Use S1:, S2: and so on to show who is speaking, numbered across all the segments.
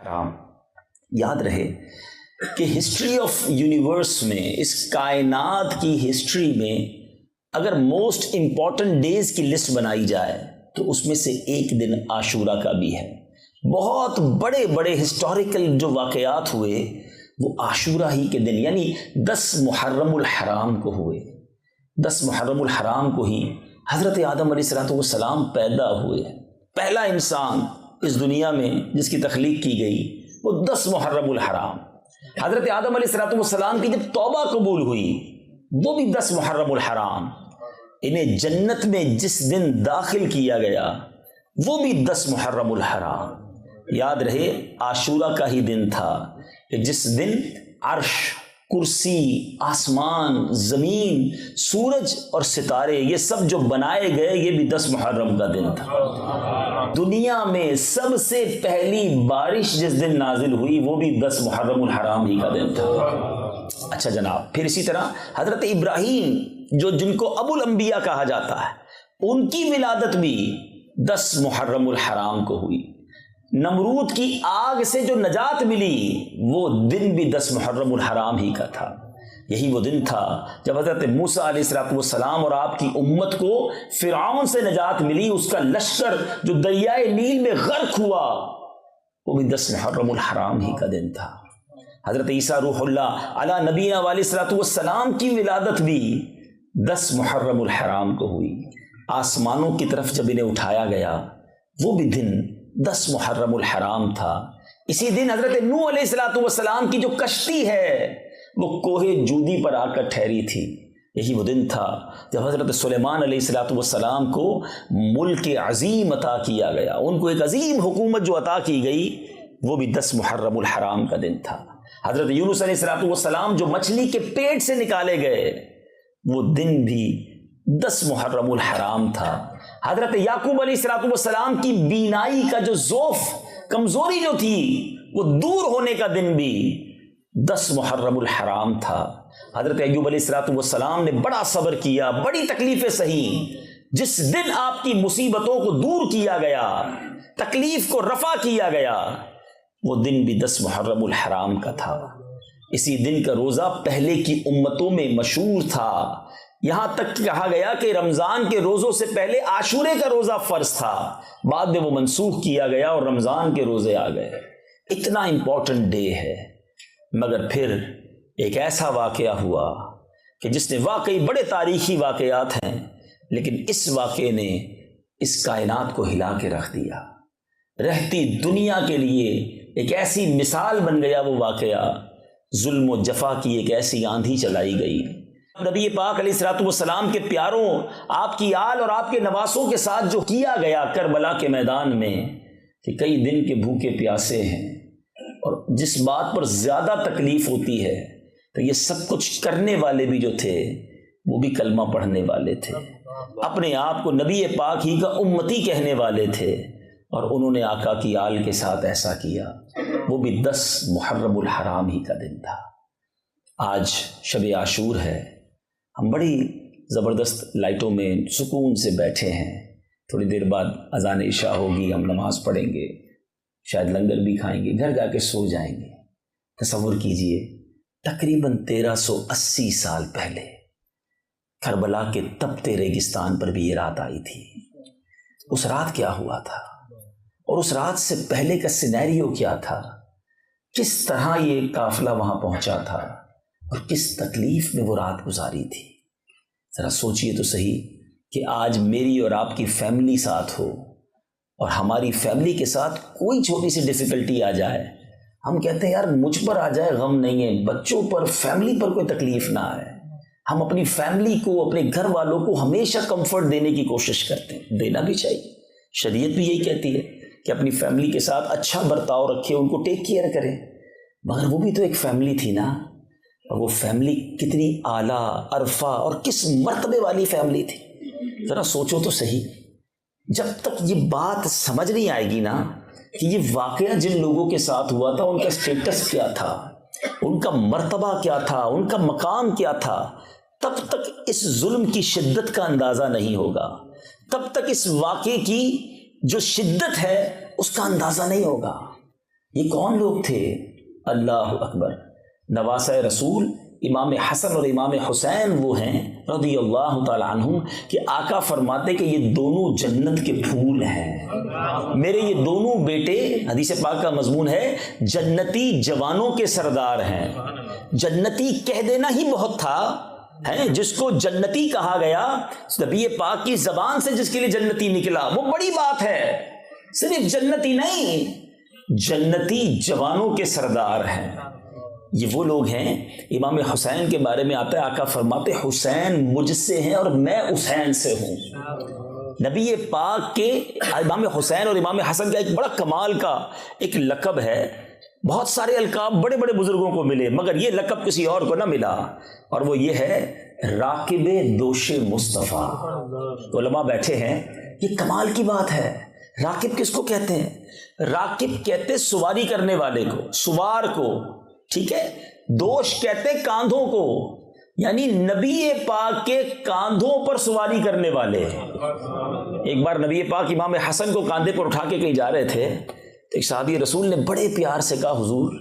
S1: حرام. یاد رہے کہ ہسٹری آف یونیورس میں، اس کائنات کی ہسٹری میں اگر موسٹ امپورٹنٹ ڈیز کی لسٹ بنائی جائے تو اس میں سے ایک دن عاشورہ کا بھی ہے. بہت بڑے بڑے ہسٹوریکل جو واقعات ہوئے وہ عاشورہ ہی کے دن، یعنی 10 محرم الحرام کو ہوئے. 10 محرم الحرام کو ہی حضرت آدم علیہ السلام پیدا ہوئے. پہلا انسان اس دنیا میں جس کی تخلیق کی گئی وہ 10 محرم الحرام. حضرت آدم علیہ السلام کی جب توبہ قبول ہوئی وہ بھی 10 محرم الحرام. انہیں جنت میں جس دن داخل کیا گیا وہ بھی 10 محرم الحرام. یاد رہے عاشورہ کا ہی دن تھا کہ جس دن عرش، کرسی، آسمان، زمین، سورج اور ستارے یہ سب جو بنائے گئے یہ بھی 10 محرم کا دن تھا. دنیا میں سب سے پہلی بارش جس دن نازل ہوئی وہ بھی 10 محرم الحرام ہی کا دن تھا. اچھا جناب، پھر اسی طرح حضرت ابراہیم جن کو ابو الانبیاء کہا جاتا ہے، ان کی ولادت بھی 10 محرم الحرام کو ہوئی. نمرود کی آگ سے جو نجات ملی وہ دن بھی 10 محرم الحرام ہی کا تھا. یہی وہ دن تھا جب حضرت موسیٰ علیہ السلام اور آپ کی امت کو فرعون سے نجات ملی. اس کا لشکر جو دریائے نیل میں غرق ہوا وہ بھی 10 محرم الحرام ہی کا دن تھا. حضرت عیسیٰ روح اللہ علی نبینا علیہ السلام کی ولادت بھی 10 محرم الحرام کو ہوئی. آسمانوں کی طرف جب انہیں اٹھایا گیا وہ بھی دن 10 محرم الحرام تھا. اسی دن حضرت نوح علیہ السلام کی جو کشتی ہے وہ کوہ جودی پر آ کر ٹھہری تھی. یہی وہ دن تھا جب حضرت سلیمان علیہ السلام کو ملک عظیم عطا کیا گیا. ان کو ایک عظیم حکومت جو عطا کی گئی وہ بھی 10 محرم الحرام کا دن تھا. حضرت یونس علیہ السلام جو مچھلی کے پیٹ سے نکالے گئے وہ دن بھی 10 محرم الحرام تھا. حضرت یعقوب علیہ السلام کی بینائی کا جو ضعف، کمزوری جو تھی وہ دور ہونے کا دن بھی 10 محرم الحرام تھا. حضرت ایوب علیہ السلام نے بڑا صبر کیا، بڑی تکلیفیں سہی. جس دن آپ کی مصیبتوں کو دور کیا گیا، تکلیف کو رفع کیا گیا، وہ دن بھی 10 محرم الحرام کا تھا. اسی دن کا روزہ پہلے کی امتوں میں مشہور تھا. یہاں تک کہا گیا کہ رمضان کے روزوں سے پہلے عاشورے کا روزہ فرض تھا، بعد میں وہ منسوخ کیا گیا اور رمضان کے روزے آ گئے. اتنا امپورٹنٹ ڈے ہے. مگر پھر ایک ایسا واقعہ ہوا کہ جس نے واقعی بڑے تاریخی واقعات ہیں، لیکن اس واقعے نے اس کائنات کو ہلا کے رکھ دیا. رہتی دنیا کے لیے ایک ایسی مثال بن گیا وہ واقعہ. ظلم و جفا کی ایک ایسی آندھی چلائی گئی. نبی پاک علیہ السلام کے پیاروں، آپ کی آل اور آپ کے نواسوں کے ساتھ جو کیا گیا کربلا کے میدان میں کہ کئی دن کے بھوکے پیاسے ہیں، اور جس بات پر زیادہ تکلیف ہوتی ہے تو یہ سب کچھ کرنے والے بھی جو تھے وہ بھی کلمہ پڑھنے والے تھے، اپنے آپ کو نبی پاک ہی کا امتی کہنے والے تھے، اور انہوں نے آقا کی آل کے ساتھ ایسا کیا. وہ بھی 10 محرم الحرام ہی کا دن تھا. آج شب عاشور ہے. ہم بڑی زبردست لائٹوں میں سکون سے بیٹھے ہیں. تھوڑی دیر بعد اذان عشاء ہوگی، ہم نماز پڑھیں گے، شاید لنگر بھی کھائیں گے، گھر جا کے سو جائیں گے. تصور کیجئے تقریباً 1380 سال پہلے کربلا کے تپتے ریگستان پر بھی یہ رات آئی تھی. اس رات کیا ہوا تھا، اور اس رات سے پہلے کا سینیریو کیا تھا، کس طرح یہ قافلہ وہاں پہنچا تھا، اور کس تکلیف میں وہ رات گزاری تھی. ذرا سوچئے تو صحیح کہ آج میری اور آپ کی فیملی ساتھ ہو، اور ہماری فیملی کے ساتھ کوئی چھوٹی سی ڈیفیکلٹی آ جائے، ہم کہتے ہیں یار مجھ پر آ جائے غم نہیں ہے، بچوں پر، فیملی پر کوئی تکلیف نہ آئے. ہم اپنی فیملی کو، اپنے گھر والوں کو ہمیشہ کمفرٹ دینے کی کوشش کرتے ہیں. دینا بھی چاہیے. شریعت بھی یہی کہتی ہے کہ اپنی فیملی کے ساتھ اچھا برتاؤ رکھے، ان کو ٹیک کیئر کریں. مگر وہ بھی تو ایک فیملی تھی نا، اور وہ فیملی کتنی اعلیٰ، عرفہ اور کس مرتبے والی فیملی تھی. ذرا سوچو تو صحیح. جب تک یہ بات سمجھ نہیں آئے گی نا کہ یہ واقعہ جن لوگوں کے ساتھ ہوا تھا ان کا سٹیٹس کیا تھا، ان کا مرتبہ کیا تھا، ان کا مقام کیا تھا، تب تک اس ظلم کی شدت کا اندازہ نہیں ہوگا. تب تک اس واقعے کی جو شدت ہے اس کا اندازہ نہیں ہوگا. یہ کون لوگ تھے؟ اللہ اکبر، نواسۂ رسول امام حسن اور امام حسین وہ ہیں رضی اللہ تعالی عنہم کہ آقا فرماتے کہ یہ دونوں جنت کے پھول ہیں، میرے یہ دونوں بیٹے، حدیث پاک کا مضمون ہے، جنتی جوانوں کے سردار ہیں۔ جنتی کہہ دینا ہی بہت تھا، ہے جس کو جنتی کہا گیا، نبی پاک کی زبان سے جس کے لیے جنتی نکلا وہ بڑی بات ہے۔ صرف جنتی نہیں، جنتی جوانوں کے سردار ہیں۔ یہ وہ لوگ ہیں، امام حسین کے بارے میں آتا ہے، آقا فرماتے حسین مجھ سے ہیں اور میں حسین سے ہوں۔ نبی پاک کے امام حسین اور امام حسن کا ایک بڑا کمال کا ایک لقب ہے، بہت سارے القاب بڑے بڑے بزرگوں کو ملے مگر یہ لقب کسی اور کو نہ ملا، اور وہ یہ ہے راکب دوش مصطفیٰ۔ علماء بیٹھے ہیں، یہ کمال کی بات ہے۔ راکب کس کو کہتے ہیں؟ راکب کہتے سواری کرنے والے کو، سوار کو، ٹھیک ہے۔ دوش کہتے کاندھوں کو، یعنی نبی پاک کے کاندھوں پر سواری کرنے والے۔ ایک بار نبی پاک امام حسن کو کاندھے پر اٹھا کے کہیں جا رہے تھے تو ایک صحابی رسول نے بڑے پیار سے کہا، حضور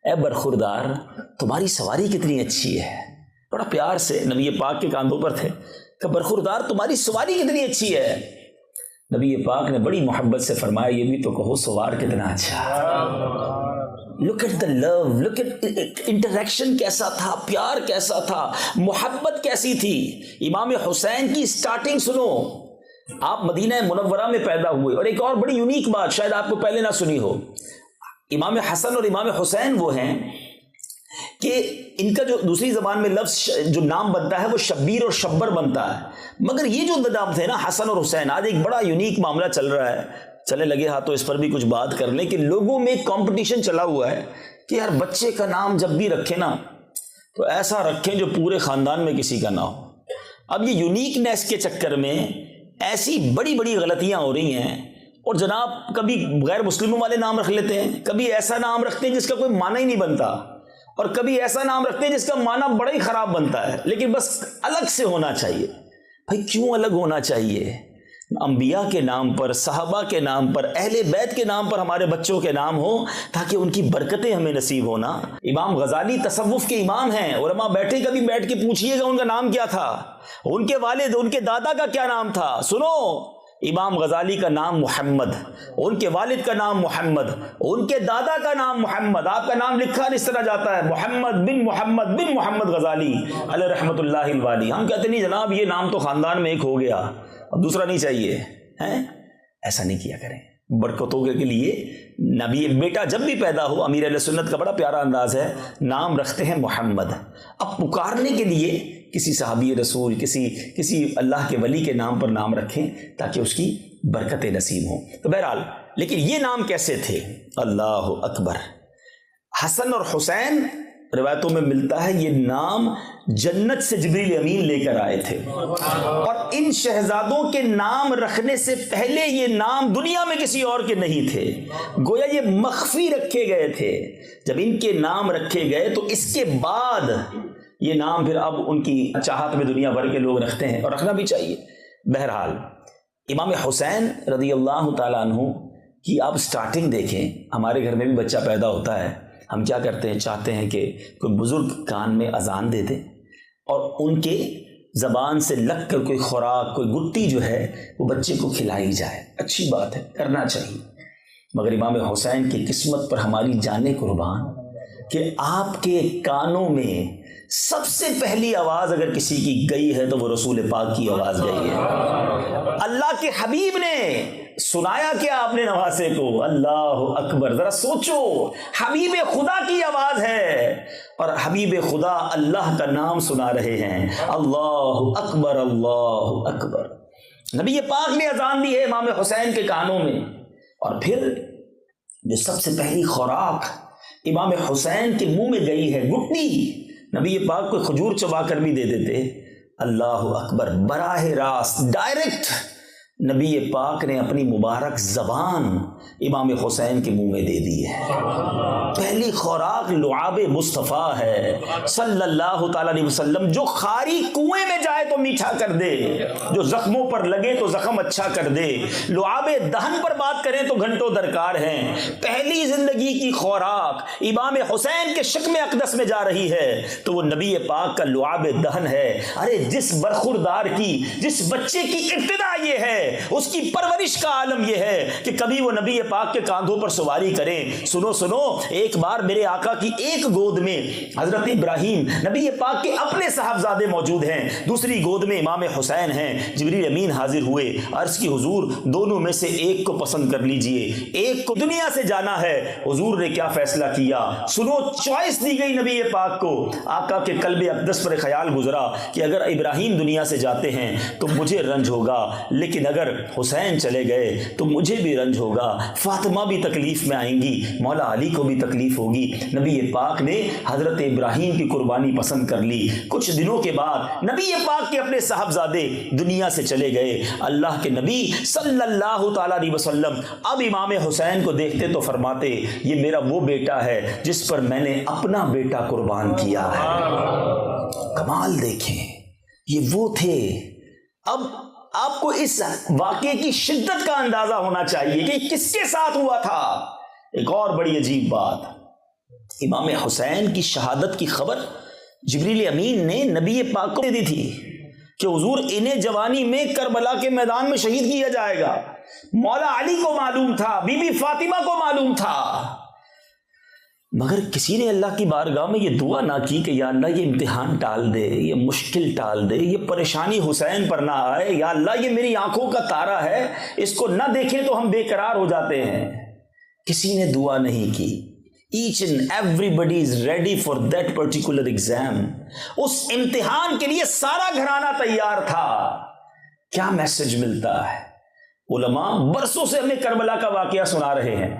S1: اے برخوردار تمہاری سواری کتنی اچھی ہے۔ بڑا پیار سے نبی پاک کے کاندھوں پر تھے کہ برخوردار تمہاری سواری کتنی اچھی ہے۔ نبی پاک نے بڑی محبت سے فرمایا، یہ بھی تو کہو سوار کتنا اچھا ہے۔ Look at the love, look at interaction کیسا تھا، پیار کیسا تھا، محبت کیسی تھی۔ امام حسین کی سٹارٹنگ سنو، آپ مدینہ منورہ میں پیدا ہوئے، اور ایک اور بڑی یونیک بات شاید آپ کو پہلے نہ سنی ہو، امام حسن اور امام حسین وہ ہیں کہ ان کا جو دوسری زبان میں لفظ جو نام بنتا ہے وہ شبیر اور شبر بنتا ہے، مگر یہ جو نام تھے نا حسن اور حسین، آج ایک بڑا یونیک معاملہ چل رہا ہے، چلے لگے ہاتھ تو اس پر بھی کچھ بات کر لیں کہ لوگوں میں کمپٹیشن چلا ہوا ہے کہ یار بچے کا نام جب بھی رکھیں نا تو ایسا رکھیں جو پورے خاندان میں کسی کا نہ ہو۔ اب یہ یونیکنیس کے چکر میں ایسی بڑی بڑی غلطیاں ہو رہی ہیں، اور جناب کبھی غیر مسلموں والے نام رکھ لیتے ہیں، کبھی ایسا نام رکھتے ہیں جس کا کوئی معنی ہی نہیں بنتا، اور کبھی ایسا نام رکھتے ہیں جس کا معنی بڑا ہی خراب بنتا ہے، لیکن بس الگ سے ہونا چاہیے۔ بھائی کیوں الگ ہونا چاہیے؟ انبیاء کے نام پر، صحابہ کے نام پر، اہل بیت کے نام پر ہمارے بچوں کے نام ہو تاکہ ان کی برکتیں ہمیں نصیب ہونا۔ امام غزالی تصوف کے امام ہیں، علماء بیٹھے کبھی بیٹھ کے پوچھئے گا ان کا نام کیا تھا، ان کے والد ان کے دادا کا کیا نام تھا۔ سنو، امام غزالی کا نام محمد، ان کے والد کا نام محمد، ان کے دادا کا نام محمد، آپ کا نام لکھا اس طرح جاتا ہے محمد بن محمد غزالی علیہ رحمۃ اللہ الوالی۔ ہم کہتے نہیں جناب یہ نام تو خاندان میں ایک ہو گیا، اب دوسرا نہیں چاہیے، ہیں؟ ایسا نہیں کیا کریں۔ برکتوں کے لیے نبی بیٹا جب بھی پیدا ہو، امیر اہل سنت کا بڑا پیارا انداز ہے، نام رکھتے ہیں محمد۔ اب پکارنے کے لیے کسی صحابی رسول، کسی اللہ کے ولی کے نام پر نام رکھیں تاکہ اس کی برکتیں نصیب ہوں۔ تو بہرحال لیکن یہ نام کیسے تھے؟ اللہ اکبر۔ حسن اور حسین روایتوں میں ملتا ہے یہ نام جنت سے جبریل امین لے کر آئے تھے، اور ان شہزادوں کے نام رکھنے سے پہلے یہ نام دنیا میں کسی اور کے نہیں تھے، گویا یہ مخفی رکھے گئے تھے۔ جب ان کے نام رکھے گئے تو اس کے بعد یہ نام پھر اب ان کی چاہت میں دنیا بھر کے لوگ رکھتے ہیں، اور رکھنا بھی چاہیے۔ بہرحال امام حسین رضی اللہ تعالیٰ عنہ کی آپ سٹارٹنگ دیکھیں۔ ہمارے گھر میں بھی بچہ پیدا ہوتا ہے، ہم کیا کرتے ہیں، چاہتے ہیں کہ کوئی بزرگ کان میں اذان دے دے اور ان کے زبان سے لگ کر کوئی خوراک، کوئی گٹی جو ہے وہ بچے کو کھلائی جائے۔ اچھی بات ہے، کرنا چاہیے، مگر امام حسین کی قسمت پر ہماری جانیں قربان کہ آپ کے کانوں میں سب سے پہلی آواز اگر کسی کی گئی ہے تو وہ رسول پاک کی آواز گئی ہے۔ اللہ کے حبیب نے سنایا کیا آپ نے نواسے کو؟ اللہ اکبر۔ ذرا سوچو، حبیب خدا کی آواز ہے اور حبیب خدا اللہ کا نام سنا رہے ہیں۔ اللہ اکبر، اللہ اکبر۔ نبی پاک نے اذان دی ہے امام حسین کے کانوں میں، اور پھر جو سب سے پہلی خوراک امام حسین کے منہ میں گئی ہے، گٹنی، نبی پاک کو کھجور چبا کر بھی دے دیتے۔ اللہ اکبر۔ براہ راست ڈائریکٹ نبی پاک نے اپنی مبارک زبان امام حسین کے منہ میں دے دی ہے۔ پہلی خوراک لعاب مصطفیٰ ہے صلی اللہ تعالیٰ علیہ وسلم، جو خاری کنویں میں جائے تو میٹھا کر دے، جو زخموں پر لگے تو زخم اچھا کر دے، لعاب دہن پر بات کریں تو گھنٹوں درکار ہیں۔ پہلی زندگی کی خوراک امام حسین کے شکم اقدس میں جا رہی ہے تو وہ نبی پاک کا لعاب دہن ہے۔ ارے جس برخوردار کی، جس بچے کی ابتدا یہ ہے، اس کی پرورش کا عالم یہ ہے کہ کبھی وہ نبی پاک کے کاندھوں پر سواری کریں۔ سنو سنو، ایک بار میرے آقا کی ایک گود میں حضرت ابراہیم نبی پاک کے اپنے صاحبزادے موجود ہیں، دوسری گود میں امام حسین ہیں۔ جبریل امین حاضر ہوئے، عرض کی حضور دونوں میں سے ایک کو پسند کر لیجئے، ایک کو دنیا سے جانا ہے۔ حضور نے کیا فیصلہ کیا؟ سنو، چوائس دی گئی نبی پاک کو۔ آقا کے قلب اقدس پر خیال گزرا کہ اگر ابراہیم دنیا سے جاتے ہیں تو مجھے رنج ہوگا، لیکن اگر حسین چلے گئے تو مجھے بھی رنج ہوگا، فاطمہ بھی تکلیف میں آئیں گی، مولا علی کو بھی تکلیف ہوگی۔ نبی پاک نے حضرت ابراہیم کی قربانی پسند کر لی۔ کچھ دنوں کے بعد نبی پاک کے اپنے صاحبزادے دنیا سے چلے گئے۔ اللہ کے نبی صلی اللہ تعالیٰ علیہ وسلم اب امام حسین کو دیکھتے تو فرماتے یہ میرا وہ بیٹا ہے جس پر میں نے اپنا بیٹا قربان کیا ہے۔ کمال دیکھیں، یہ وہ تھے۔ اب آپ کو اس واقعے کی شدت کا اندازہ ہونا چاہیے کہ کس کے ساتھ ہوا تھا۔ ایک اور بڑی عجیب بات، امام حسین کی شہادت کی خبر جبریل امین نے نبی پاک کو دے دی تھی کہ حضور انہیں جوانی میں کربلا کے میدان میں شہید کیا جائے گا۔ مولا علی کو معلوم تھا، بی بی فاطمہ کو معلوم تھا، مگر کسی نے اللہ کی بارگاہ میں یہ دعا نہ کی کہ یا اللہ یہ امتحان ٹال دے، یہ مشکل ٹال دے، یہ پریشانی حسین پر نہ آئے، یا اللہ یہ میری آنکھوں کا تارا ہے، اس کو نہ دیکھیں تو ہم بے قرار ہو جاتے ہیں۔ کسی نے دعا نہیں کی۔ Each and everybody is ready for that particular exam۔ اس امتحان کے لیے سارا گھرانہ تیار تھا۔ کیا میسج ملتا ہے؟ علماء برسوں سے ہمیں کربلا کا واقعہ سنا رہے ہیں۔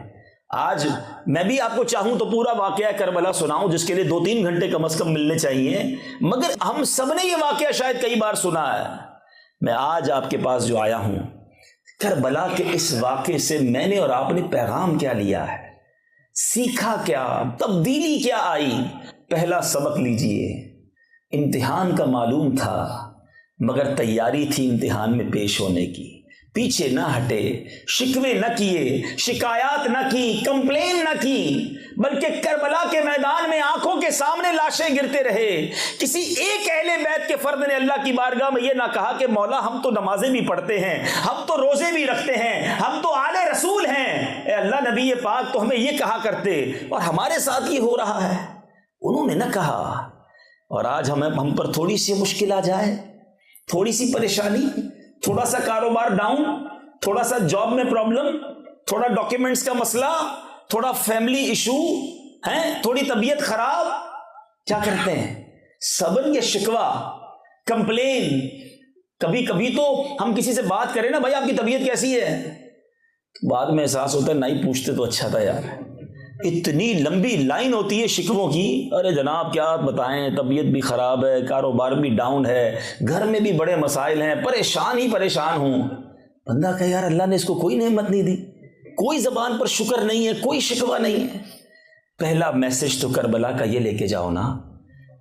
S1: آج میں بھی آپ کو چاہوں تو پورا واقعہ کربلا سناؤں، جس کے لیے 2-3 گھنٹے کم از کم ملنے چاہیے، مگر ہم سب نے یہ واقعہ شاید کئی بار سنا ہے۔ میں آج آپ کے پاس جو آیا ہوں، کربلا کے اس واقعے سے میں نے اور آپ نے پیغام کیا لیا ہے، سیکھا کیا، تبدیلی کیا آئی۔ پہلا سبق لیجئے، امتحان کا معلوم تھا مگر تیاری تھی امتحان میں پیش ہونے کی۔ پیچھے نہ ہٹے، شکوے نہ کیے، شکایات نہ کی، کمپلین نہ کی، بلکہ کربلا کے میدان میں آنکھوں کے سامنے لاشیں گرتے رہے۔ کسی ایک اہل بیت کے فرد نے اللہ کی بارگاہ میں یہ نہ کہا کہ مولا ہم تو نمازیں بھی پڑھتے ہیں، ہم تو روزے بھی رکھتے ہیں، ہم تو آل رسول ہیں، اے اللہ نبی پاک تو ہمیں یہ کہا کرتے اور ہمارے ساتھ یہ ہو رہا ہے۔ انہوں نے نہ کہا۔ اور آج ہم پر تھوڑی سی مشکل آ جائے، تھوڑی سی پریشانی، تھوڑا سا کاروبار ڈاؤن، تھوڑا سا جاب میں پرابلم، تھوڑا ڈاکیومنٹس کا مسئلہ، تھوڑا فیملی ایشو ہے، تھوڑی طبیعت خراب، کیا کرتے ہیں؟ صبر یا شکوہ، کمپلین۔ کبھی کبھی تو ہم کسی سے بات کریں نا، بھائی آپ کی طبیعت کیسی ہے، بعد میں احساس ہوتا ہے نہیں پوچھتے تو اچھا تھا یار۔ اتنی لمبی لائن ہوتی ہے شکووں کی، ارے جناب کیا بتائیں، طبیعت بھی خراب ہے، کاروبار بھی ڈاؤن ہے، گھر میں بھی بڑے مسائل ہیں، پریشان ہی پریشان ہوں۔ بندہ کہ یار اللہ نے اس کو کوئی نعمت نہیں دی، کوئی زبان پر شکر نہیں ہے، کوئی شکوہ نہیں ہے۔ پہلا میسج تو کربلا کا یہ لے کے جاؤ نا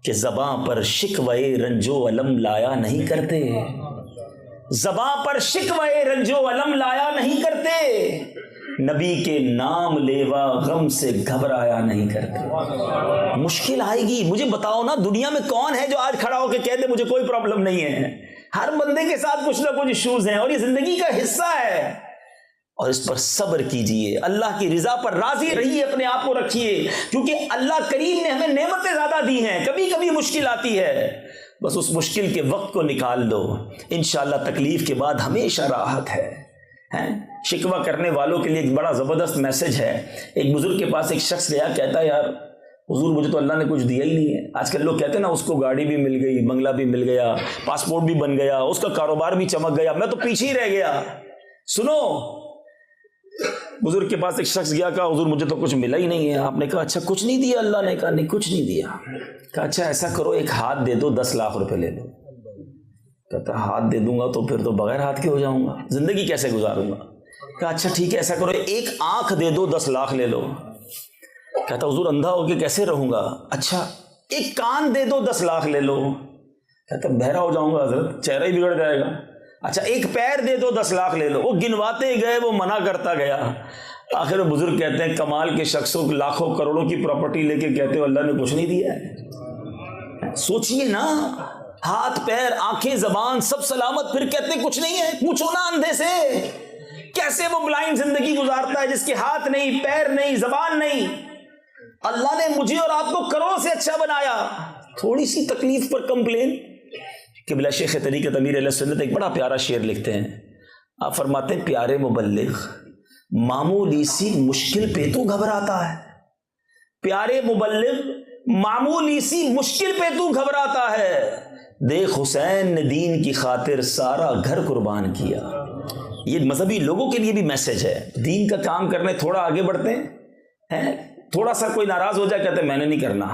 S1: کہ زباں پر شکوے رنجو علم لایا نہیں کرتے، زباں پر شکوے رنجو علم لایا نہیں کرتے، نبی کے نام لیوا غم سے گھبرایا نہیں کرتے۔ مشکل آئے گی، مجھے بتاؤ نا دنیا میں کون ہے جو آج کھڑا ہو کے کہہ دے مجھے کوئی پرابلم نہیں ہے؟ ہر بندے کے ساتھ کچھ نہ کچھ ایشوز ہیں اور یہ زندگی کا حصہ ہے، اور اس پر صبر کیجئے، اللہ کی رضا پر راضی رہیے، اپنے آپ کو رکھیے، کیونکہ اللہ کریم نے ہمیں نعمتیں زیادہ دی ہیں، کبھی کبھی مشکل آتی ہے، بس اس مشکل کے وقت کو نکال دو، انشاءاللہ تکلیف کے بعد ہمیشہ راحت ہے۔ شکوہ کرنے والوں کے لیے ایک بڑا زبردست میسج ہے۔ ایک بزرگ کے پاس ایک شخص گیا، کہتا ہے یار حضور مجھے تو اللہ نے کچھ دیا ہی نہیں ہے۔ آج کل لوگ کہتے ہیں نا اس کو گاڑی بھی مل گئی، بنگلہ بھی مل گیا، پاسپورٹ بھی بن گیا، اس کا کاروبار بھی چمک گیا، میں تو پیچھے ہی رہ گیا۔ سنو، بزرگ کے پاس ایک شخص گیا، کہا حضور مجھے تو کچھ ملا ہی نہیں ہے۔ آپ نے کہا اچھا کچھ نہیں دیا اللہ نے؟ کہا نہیں کچھ نہیں دیا۔ کہا اچھا ایسا کرو ایک ہاتھ دے دو، 10 لاکھ روپے لے لو۔ کہتا ہاتھ دے دوں گا تو پھر تو بغیر ہاتھ کے ہو جاؤں گا، زندگی کیسے گزاروں گا؟ کہا اچھا ٹھیک ہے ایسا کرو ایک آنکھ دے دو، 10 لاکھ لے لو۔ کہتا حضور اندھا ہو کے کیسے رہوں گا؟ اچھا ایک کان دے دو 10 لاکھ لے لو۔ کہتا بہرا ہو جاؤں گا حضرت، چہرہ ہی بگڑ جائے گا۔ اچھا ایک پیر دے دو 10 لاکھ لے لو۔ وہ گنواتے گئے، وہ منع کرتا گیا، آخر بزرگ کہتے ہیں کمال کے شخصوں لاکھوں کروڑوں کی پراپرٹی لے کے کہتے ہو اللہ نے کچھ نہیں دیا ہے۔ سوچئے نا، ہاتھ پیر آنکھیں زبان سب سلامت، پھر کہتے کچھ نہیں ہے۔ پوچھو نا اندھے سے، کیسے وہ بلائنڈ زندگی گزارتا ہے جس کے ہاتھ نہیں، پیر نہیں، زبان نہیں۔ اللہ نے مجھے اور آپ کو کروڑ سے اچھا بنایا، تھوڑی سی تکلیف پر کمپلین۔ قبلہ شیخ طریقت امیر اہل سنت ایک بڑا پیارا شعر لکھتے ہیں، آپ فرماتے ہیں پیارے مبلغ معمولی سی مشکل پہ تو گھبراتا ہے، پیارے مبلغ معمولی سی مشکل پہ تو گھبراتا ہے، دیکھ حسین نے دین کی خاطر سارا گھر قربان کیا۔ یہ مذہبی لوگوں کے لیے بھی میسج ہے، دین کا کام کرنے تھوڑا آگے بڑھتے ہیں، تھوڑا سا کوئی ناراض ہو جائے کہتے ہیں میں نے نہیں کرنا،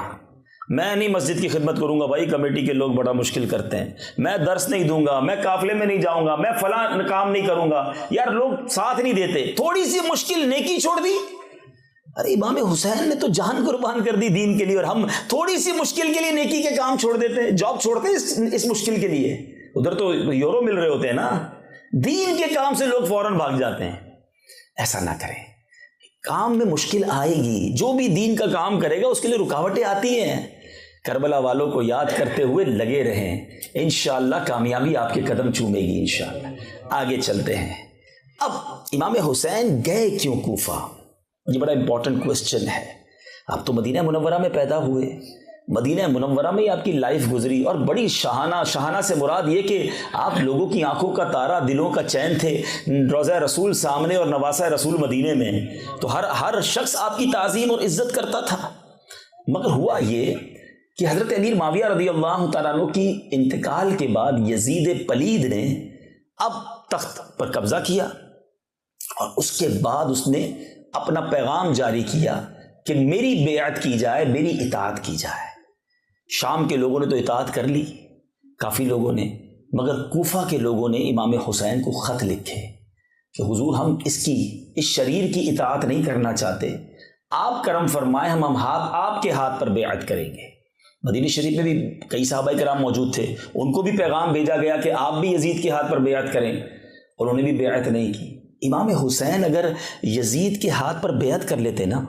S1: میں نہیں مسجد کی خدمت کروں گا بھائی، کمیٹی کے لوگ بڑا مشکل کرتے ہیں، میں درس نہیں دوں گا، میں قافلے میں نہیں جاؤں گا، میں فلاں کام نہیں کروں گا، یار لوگ ساتھ نہیں دیتے، تھوڑی سی مشکل نیکی چھوڑ دی۔ ارے امام حسین نے تو جان قربان کر دی دین کے لیے، اور ہم تھوڑی سی مشکل کے لیے نیکی کے کام چھوڑ دیتے ہیں، جاب چھوڑتے ہیں اس مشکل کے لیے، ادھر تو یورو مل رہے ہوتے ہیں نا، دین کے کام سے لوگ فوراً بھاگ جاتے ہیں۔ ایسا نہ کریں، کام میں مشکل آئے گی، جو بھی دین کا کام کرے گا اس کے لیے رکاوٹیں آتی ہیں، کربلا والوں کو یاد کرتے ہوئے لگے رہیں، انشاءاللہ کامیابی آپ کے قدم چومے گی انشاءاللہ۔ آگے چلتے ہیں، اب امام حسین گئے کیوں کوفہ؟ یہ بڑا امپورٹنٹ کوسچن ہے۔ آپ تو مدینہ منورہ میں پیدا ہوئے، مدینہ منورہ میں ہی آپ کی لائف گزری، اور بڑی شاہانہ سے مراد یہ کہ آپ لوگوں کی آنکھوں کا تارا، دلوں کا چین تھے، روضہ رسول سامنے اور نواسہ رسول مدینے میں، تو ہر شخص آپ کی تعظیم اور عزت کرتا تھا۔ مگر ہوا یہ کہ حضرت امیر معاویہ رضی اللہ تعالیٰ عنہ کی انتقال کے بعد یزید پلید نے اب تخت پر قبضہ کیا، اور اس کے بعد اس نے اپنا پیغام جاری کیا کہ میری بیعت کی جائے، میری اطاعت کی جائے۔ شام کے لوگوں نے تو اطاعت کر لی کافی لوگوں نے، مگر کوفہ کے لوگوں نے امام حسین کو خط لکھے کہ حضور ہم اس شریر کی اطاعت نہیں کرنا چاہتے، آپ کرم فرمائیں، ہم آپ کے ہاتھ پر بیعت کریں گے۔ مدینہ شریف میں بھی کئی صحابہ کرام موجود تھے، ان کو بھی پیغام بھیجا گیا کہ آپ بھی یزید کے ہاتھ پر بیعت کریں، اور انہوں نے بھی بیعت نہیں کی۔ امام حسین اگر یزید کے ہاتھ پر بیعت کر لیتے نا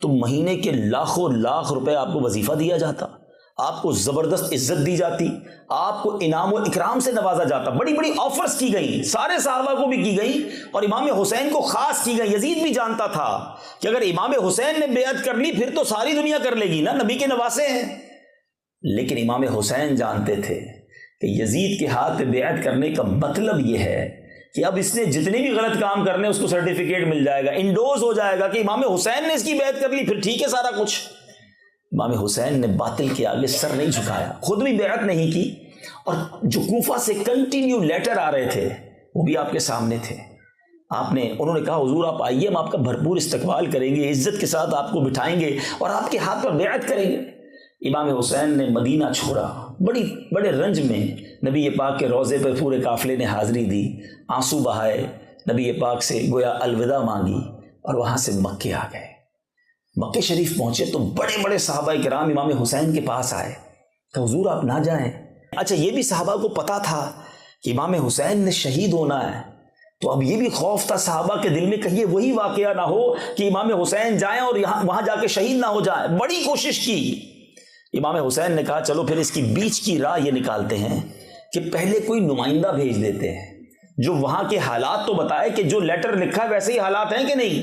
S1: تو مہینے کے لاکھوں لاکھ روپے آپ کو وظیفہ دیا جاتا، آپ کو زبردست عزت دی جاتی، آپ کو انعام و اکرام سے نوازا جاتا، بڑی بڑی آفرز کی گئی، سارے صحابہ کو بھی کی گئی، اور امام حسین کو خاص کی گئی۔ یزید بھی جانتا تھا کہ اگر امام حسین نے بیعت کر لی پھر تو ساری دنیا کر لے گی نا، نبی کے نواسے ہیں۔ لیکن امام حسین جانتے تھے کہ یزید کے ہاتھ پہ بیعت کرنے کا مطلب یہ ہے کہ اب اس نے جتنے بھی غلط کام کرنے اس کو سرٹیفکیٹ مل جائے گا، انڈوز ہو جائے گا کہ امام حسین نے اس کی بیعت کر لی، پھر ٹھیک ہے سارا کچھ۔ امام حسین نے باطل کے آگے سر نہیں جھکایا، خود بھی بیعت نہیں کی، اور جو کوفہ سے کنٹینیو لیٹر آ رہے تھے وہ بھی آپ کے سامنے تھے۔ انہوں نے کہا حضور آپ آئیے، ہم آپ کا بھرپور استقبال کریں گے، عزت کے ساتھ آپ کو بٹھائیں گے اور آپ کے ہاتھ پر بیعت کریں گے۔ امام حسین نے مدینہ چھوڑا، بڑے رنج میں نبی پاک کے روضے پہ پورے قافلے نے حاضری دی، آنسو بہائے، نبی پاک سے گویا الوداع مانگی، اور وہاں سے مکے آ گئے۔ مکے شریف پہنچے تو بڑے بڑے صحابہ کرام امام حسین کے پاس آئے کہ حضور آپ نہ جائیں۔ اچھا یہ بھی صحابہ کو پتا تھا کہ امام حسین نے شہید ہونا ہے، تو اب یہ بھی خوف تھا صحابہ کے دل میں کہیں وہی واقعہ نہ ہو کہ امام حسین جائیں اور وہاں جا کے شہید نہ ہو جائیں۔ بڑی کوشش کی، امام حسین نے کہا چلو پھر اس کی بیچ کی راہ یہ نکالتے ہیں کہ پہلے کوئی نمائندہ بھیج دیتے ہیں جو وہاں کے حالات تو بتائے کہ جو لیٹر لکھا ویسے ہی حالات ہیں کہ نہیں۔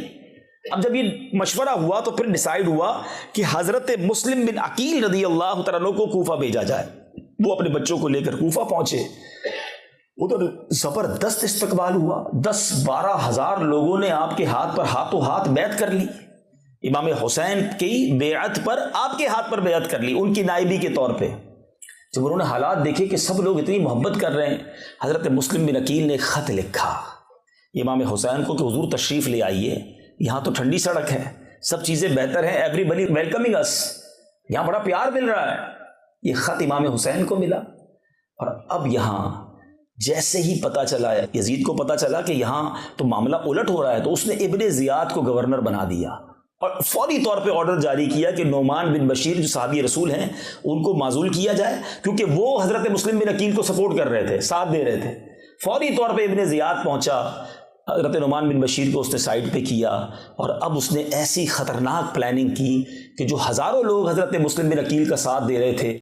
S1: اب جب یہ مشورہ ہوا تو پھر ڈیسائیڈ ہوا کہ حضرت مسلم بن عقیل رضی اللہ تعالیٰ عنہ کو کوفہ بھیجا جائے۔ وہ اپنے بچوں کو لے کر کوفہ پہنچے، ادھر زبردست استقبال ہوا، 10-12 ہزار لوگوں نے آپ کے ہاتھ پر ہاتھوں ہاتھ بیعت کر لی، امام حسین کی بیعت پر آپ کے ہاتھ پر بیعت کر لی ان کی نائبی کے طور پہ۔ جب انہوں نے حالات دیکھے کہ سب لوگ اتنی محبت کر رہے ہیں، حضرت مسلم بن عقیل نے خط لکھا امام حسین کو کہ حضور تشریف لے آئیے، یہاں تو ٹھنڈی سڑک ہے، سب چیزیں بہتر ہیں، ایوری بڈی ویلکمنگ اس، یہاں بڑا پیار مل رہا ہے۔ یہ خط امام حسین کو ملا، اور اب یہاں جیسے ہی پتا چلا، یزید کو پتا چلا کہ یہاں تو معاملہ الٹ ہو رہا ہے، تو اس نے ابن زیاد کو گورنر بنا دیا، اور فوری طور پہ آرڈر جاری کیا کہ نعمان بن بشیر جو صحابی رسول ہیں ان کو معزول کیا جائے، کیونکہ وہ حضرت مسلم بن عقیل کو سپورٹ کر رہے تھے، ساتھ دے رہے تھے۔ فوری طور پہ ابن زیاد پہنچا، حضرت نعمان بن بشیر کو اس نے سائڈ پہ کیا، اور اب اس نے ایسی خطرناک پلاننگ کی کہ جو ہزاروں لوگ حضرت مسلم بن عقیل کا ساتھ دے رہے تھے